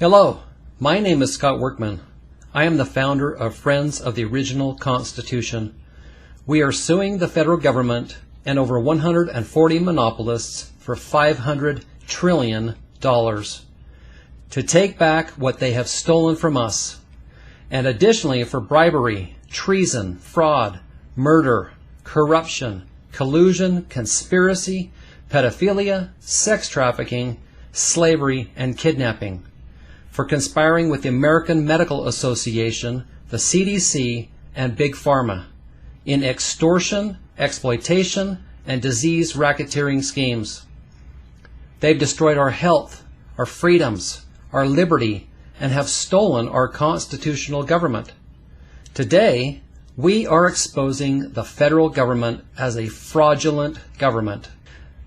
Hello, my name is Scott Workman. I am the founder of Friends of the Original Constitution. We are suing the federal government and over 140 monopolists for $500 trillion to take back what they have stolen from us, and additionally for bribery, treason, fraud, murder, corruption, collusion, conspiracy, pedophilia, sex trafficking, slavery, and kidnapping, for conspiring with the American Medical Association, the CDC, and Big Pharma in extortion, exploitation, and disease racketeering schemes. They've destroyed our health, our freedoms, our liberty, and have stolen our constitutional government. Today, we are exposing the federal government as a fraudulent government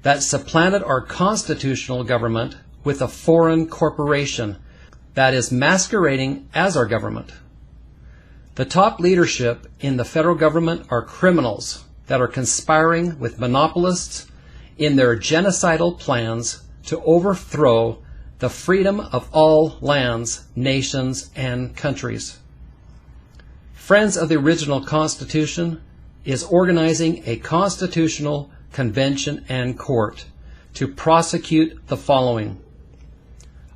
that supplanted our constitutional government with a foreign corporation that is masquerading as our government. The top leadership in the federal government are criminals that are conspiring with monopolists in their genocidal plans to overthrow the freedom of all lands, nations, and countries. Friends of the Original Constitution is organizing a constitutional convention and court to prosecute the following: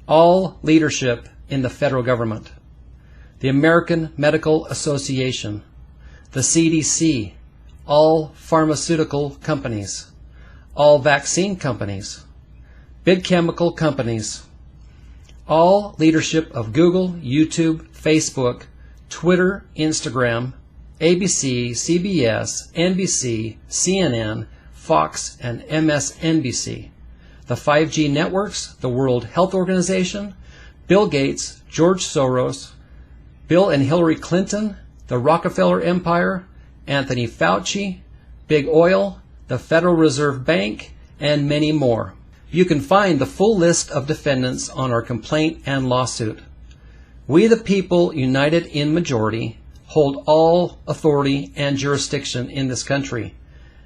all leadership in the federal government, the American Medical Association, the CDC, all pharmaceutical companies, all vaccine companies, big chemical companies, all leadership of Google, YouTube, Facebook, Twitter, Instagram, ABC, CBS, NBC, CNN, Fox, and MSNBC, the 5G networks, the World Health Organization, Bill Gates, George Soros, Bill and Hillary Clinton, the Rockefeller Empire, Anthony Fauci, Big Oil, the Federal Reserve Bank, and many more. You can find the full list of defendants on our complaint and lawsuit. We the people, united in majority, hold all authority and jurisdiction in this country,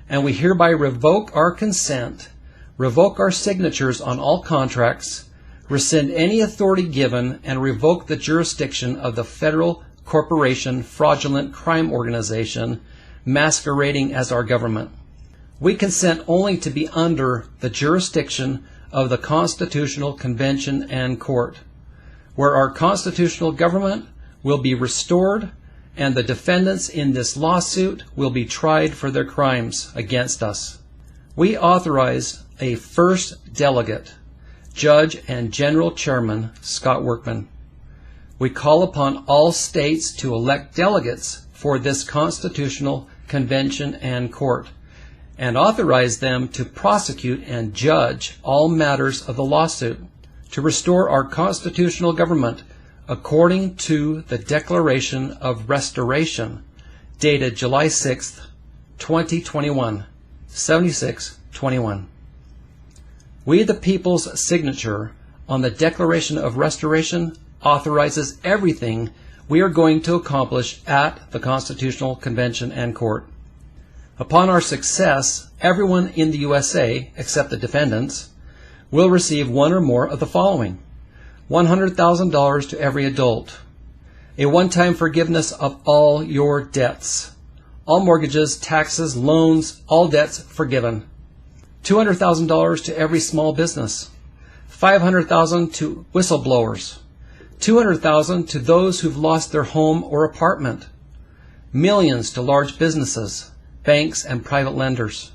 and we hereby revoke our consent, revoke our signatures on all contracts, rescind any authority given, and revoke the jurisdiction of the federal corporation fraudulent crime organization masquerading as our government. We consent only to be under the jurisdiction of the Constitutional Convention and Court, where our constitutional government will be restored and the defendants in this lawsuit will be tried for their crimes against us. We authorize a first delegate, Judge and General Chairman Scott Workman. We call upon all states to elect delegates for this constitutional convention and court, and authorize them to prosecute and judge all matters of the lawsuit, to restore our constitutional government according to the Declaration of Restoration, dated July 6th, 2021, 7621. We the people's signature on the Declaration of Restoration authorizes everything we are going to accomplish at the Constitutional Convention and Court. Upon our success, everyone in the USA, except the defendants, will receive one or more of the following: $100,000 to every adult, a one-time forgiveness of all your debts, all mortgages, taxes, loans, all debts forgiven, $200,000 to every small business, $500,000 to whistleblowers, $200,000 to those who've lost their home or apartment, millions to large businesses, banks, and private lenders,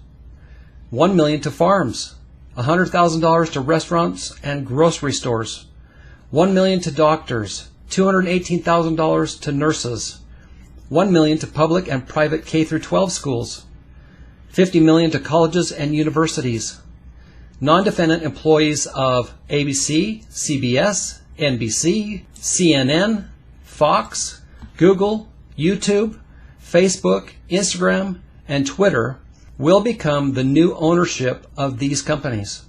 $1 million to farms, $100,000 to restaurants and grocery stores, $1 million to doctors, $218,000 to nurses, $1 million to public and private K-12 schools, $50 million to colleges and universities, non-defendant employees of ABC, CBS, NBC, CNN, Fox, Google, YouTube, Facebook, Instagram, and Twitter will become the new ownership of these companies.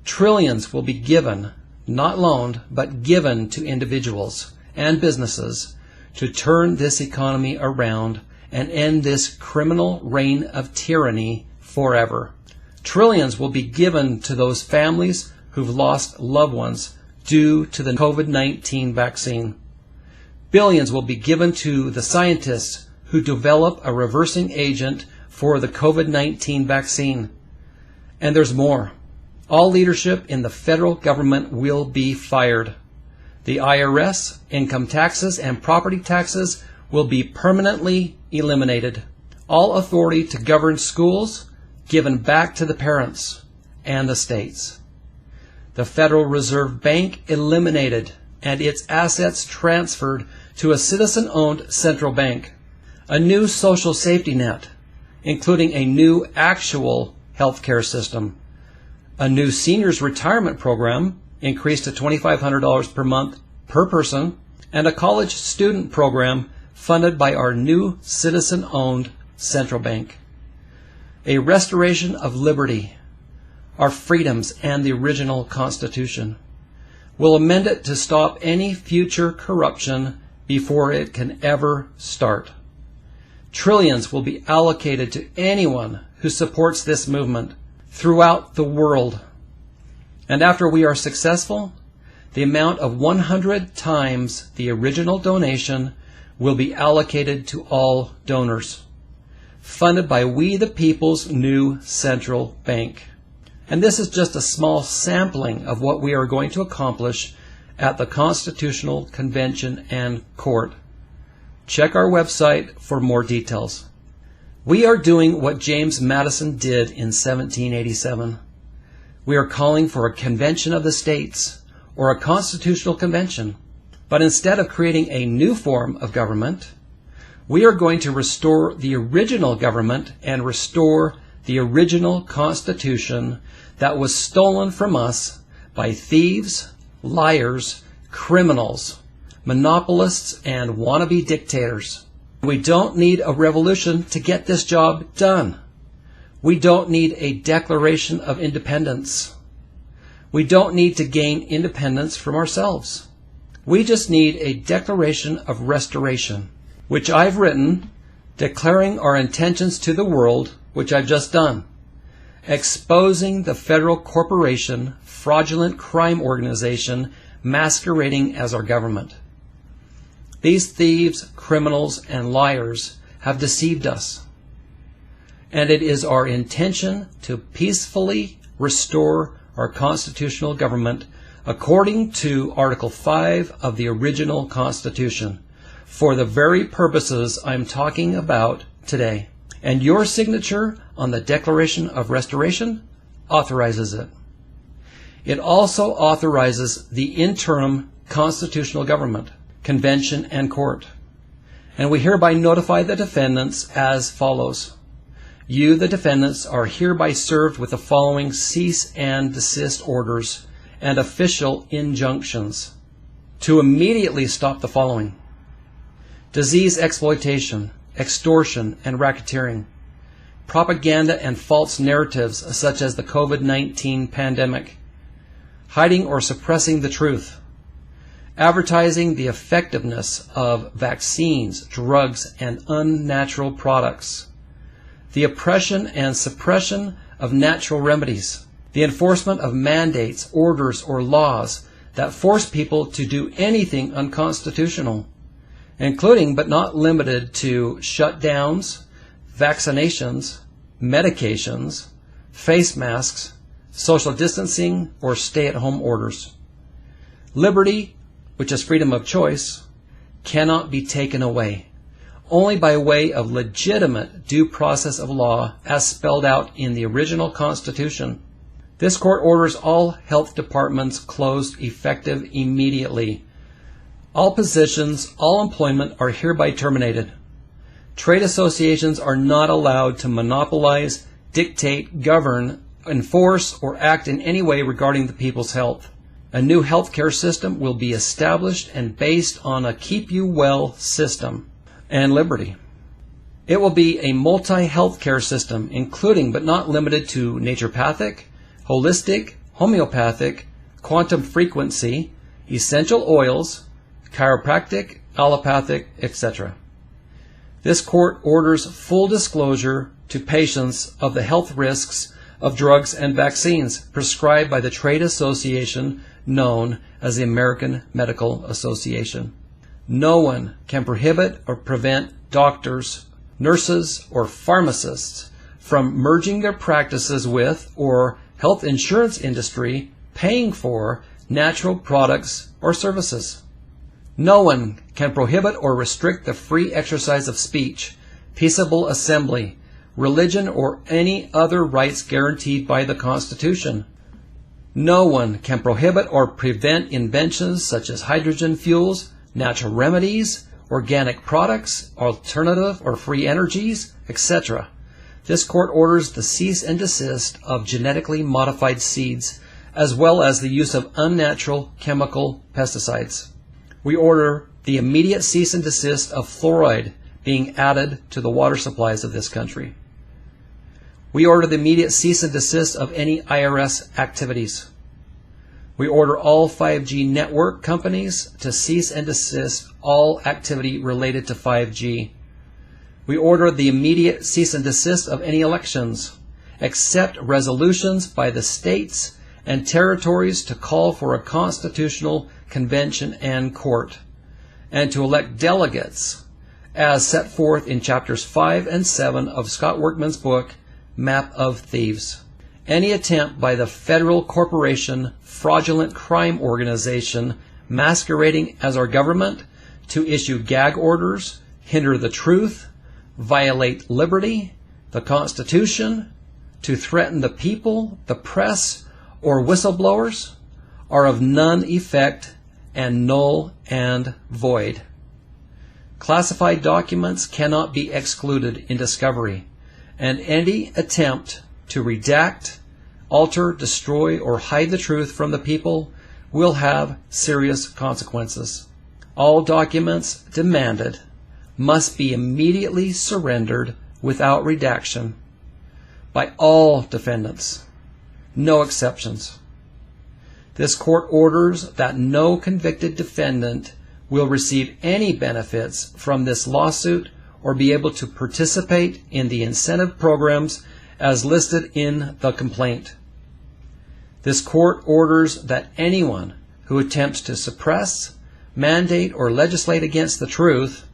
Trillions will be given, not loaned, but given to individuals and businesses to turn this economy around and end this criminal reign of tyranny forever. Trillions will be given to those families who've lost loved ones due to the COVID-19 vaccine. Billions will be given to the scientists who develop a reversing agent for the COVID-19 vaccine. And there's more. All leadership in the federal government will be fired. The IRS, income taxes, and property taxes will be permanently eliminated. All authority to govern schools given back to the parents and the states. The Federal Reserve Bank eliminated and its assets transferred to a citizen-owned central bank. A new social safety net, including a new actual health care system. A new seniors retirement program increased to $2,500 per month per person, and a college student program funded by our new citizen-owned central bank. A restoration of liberty, our freedoms, and the original Constitution. We'll amend it to stop any future corruption before it can ever start. Trillions will be allocated to anyone who supports this movement throughout the world. And after we are successful, the amount of 100 times the original donation will be allocated to all donors, funded by we the people's new central bank. And this is just a small sampling of what we are going to accomplish at the Constitutional Convention and Court. Check our website for more details. We are doing what James Madison did in 1787. We are calling for a convention of the states, or a constitutional convention. But instead of creating a new form of government, we are going to restore the original government and restore the original Constitution that was stolen from us by thieves, liars, criminals, monopolists, and wannabe dictators. We don't need a revolution to get this job done. We don't need a Declaration of Independence. We don't need to gain independence from ourselves. We just need a Declaration of Restoration, which I've written, declaring our intentions to the world, which I've just done, exposing the federal corporation, fraudulent crime organization masquerading as our government. These thieves, criminals, and liars have deceived us. And it is our intention to peacefully restore our constitutional government according to Article 5 of the original Constitution for the very purposes I'm talking about today. And your signature on the Declaration of Restoration authorizes it. It also authorizes the interim constitutional government, convention, and court. And we hereby notify the defendants as follows. You, the defendants, are hereby served with the following cease and desist orders and official injunctions to immediately stop the following: disease exploitation, extortion, and racketeering, propaganda and false narratives such as the COVID-19 pandemic, hiding or suppressing the truth, advertising the effectiveness of vaccines, drugs, and unnatural products, the oppression and suppression of natural remedies, the enforcement of mandates, orders, or laws that force people to do anything unconstitutional, including but not limited to shutdowns, vaccinations, medications, face masks, social distancing, or stay-at-home orders. Liberty, which is freedom of choice, cannot be taken away, only by way of legitimate due process of law as spelled out in the original Constitution. This court orders all health departments closed effective immediately. All positions, all employment are hereby terminated. Trade associations are not allowed to monopolize, dictate, govern, enforce, or act in any way regarding the people's health. A new healthcare system will be established and based on a keep you well system and liberty. It will be a multi-healthcare system, including but not limited to naturopathic, holistic, homeopathic, quantum frequency, essential oils, chiropractic, allopathic, etc. This court orders full disclosure to patients of the health risks of drugs and vaccines prescribed by the trade association known as the American Medical Association. No one can prohibit or prevent doctors, nurses, or pharmacists from merging their practices with or health insurance industry paying for natural products or services. No one can prohibit or restrict the free exercise of speech, peaceable assembly, religion, or any other rights guaranteed by the Constitution. No one can prohibit or prevent inventions such as hydrogen fuels, natural remedies, organic products, alternative or free energies, etc. This court orders the cease and desist of genetically modified seeds, as well as the use of unnatural chemical pesticides. We order the immediate cease and desist of fluoride being added to the water supplies of this country. We order the immediate cease and desist of any IRS activities. We order all 5G network companies to cease and desist all activity related to 5G. We order the immediate cease and desist of any elections, except resolutions by the states and territories to call for a constitutional convention and court, and to elect delegates as set forth in chapters 5 and 7 of Scott Workman's book, Map of Thieves. Any attempt by the federal corporation fraudulent crime organization masquerading as our government to issue gag orders, hinder the truth, violate liberty, the Constitution, to threaten the people, the press, or whistleblowers are of none effect and null and void. Classified documents cannot be excluded in discovery, and any attempt to redact, alter, destroy, or hide the truth from the people will have serious consequences. All documents demanded must be immediately surrendered without redaction by all defendants, no exceptions. This court orders that no convicted defendant will receive any benefits from this lawsuit or be able to participate in the incentive programs as listed in the complaint. This court orders that anyone who attempts to suppress, mandate, or legislate against the truth,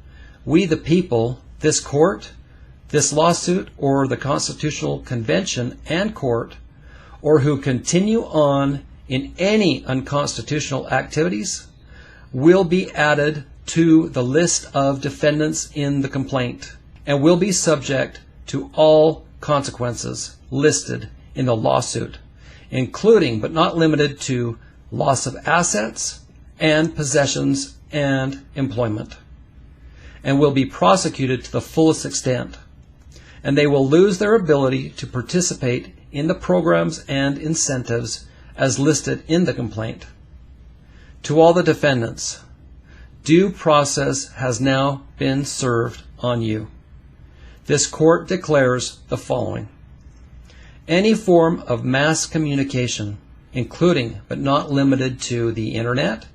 we the people, this court, this lawsuit, or the Constitutional Convention and court, or who continue on in any unconstitutional activities, will be added to the list of defendants in the complaint and will be subject to all consequences listed in the lawsuit, including but not limited to loss of assets and possessions and employment, and will be prosecuted to the fullest extent, and they will lose their ability to participate in the programs and incentives as listed in the complaint. To all the defendants, due process has now been served on you. This court declares the following. Any form of mass communication, including but not limited to the internet,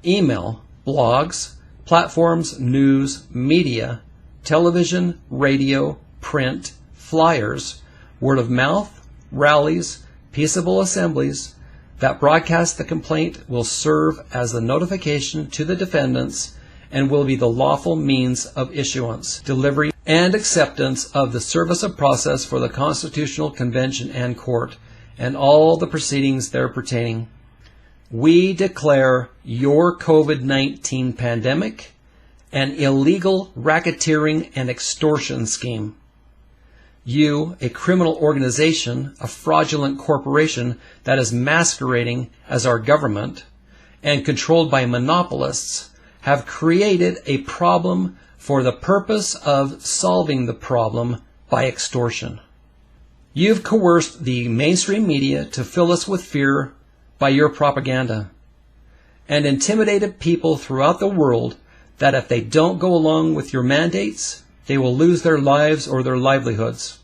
email, blogs, platforms, news, media, television, radio, print, flyers, word of mouth, rallies, peaceable assemblies, that broadcast the complaint will serve as the notification to the defendants and will be the lawful means of issuance, delivery, and acceptance of the service of process for the Constitutional Convention and Court, and all the proceedings there pertaining. We declare your COVID-19 pandemic an illegal racketeering and extortion scheme. You, a criminal organization, a fraudulent corporation that is masquerading as our government and controlled by monopolists, have created a problem for the purpose of solving the problem by extortion. You've coerced the mainstream media to fill us with fear by your propaganda and intimidated people throughout the world that if they don't go along with your mandates, they will lose their lives or their livelihoods.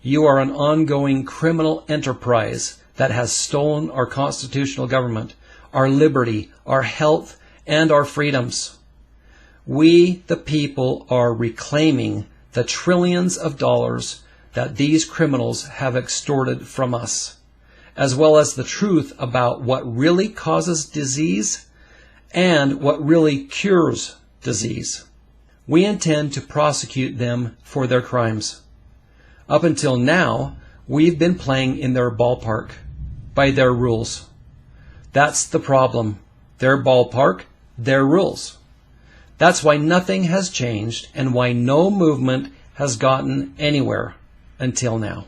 You are an ongoing criminal enterprise that has stolen our constitutional government, our liberty, our health, and our freedoms. We, the people, are reclaiming the trillions of dollars that these criminals have extorted from us, as well as the truth about what really causes disease and what really cures disease. We intend to prosecute them for their crimes. Up until now, we've been playing in their ballpark, by their rules. That's the problem. Their ballpark, their rules. That's why nothing has changed and why no movement has gotten anywhere until now.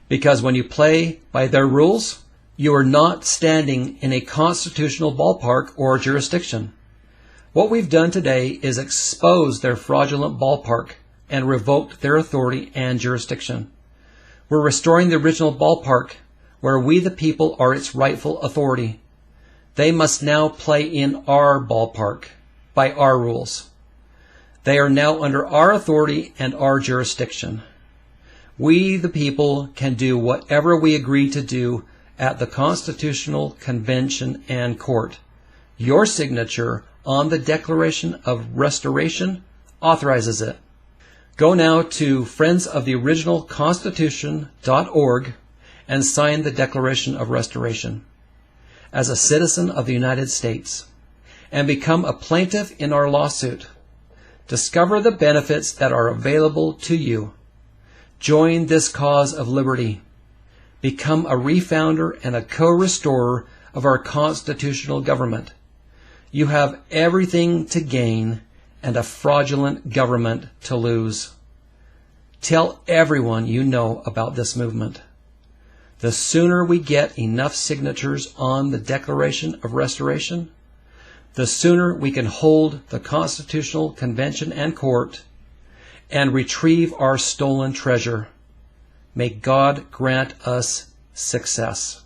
Because when you play by their rules, you are not standing in a constitutional ballpark or jurisdiction. What we've done today is expose their fraudulent ballpark and revoked their authority and jurisdiction. We're restoring the original ballpark where we the people are its rightful authority. They must now play in our ballpark by our rules. They are now under our authority and our jurisdiction. We the people can do whatever we agree to do at the Constitutional Convention and Court. Your signature on the Declaration of Restoration authorizes it. Go now to friendsoftheoriginalconstitution.org and sign the Declaration of Restoration as a citizen of the United States and become a plaintiff in our lawsuit. Discover the benefits that are available to you. Join this cause of liberty. Become a refounder and a co-restorer of our constitutional government. You have everything to gain and a fraudulent government to lose. Tell everyone you know about this movement. The sooner we get enough signatures on the Declaration of Restoration, the sooner we can hold the Constitutional Convention and Court and retrieve our stolen treasure. May God grant us success.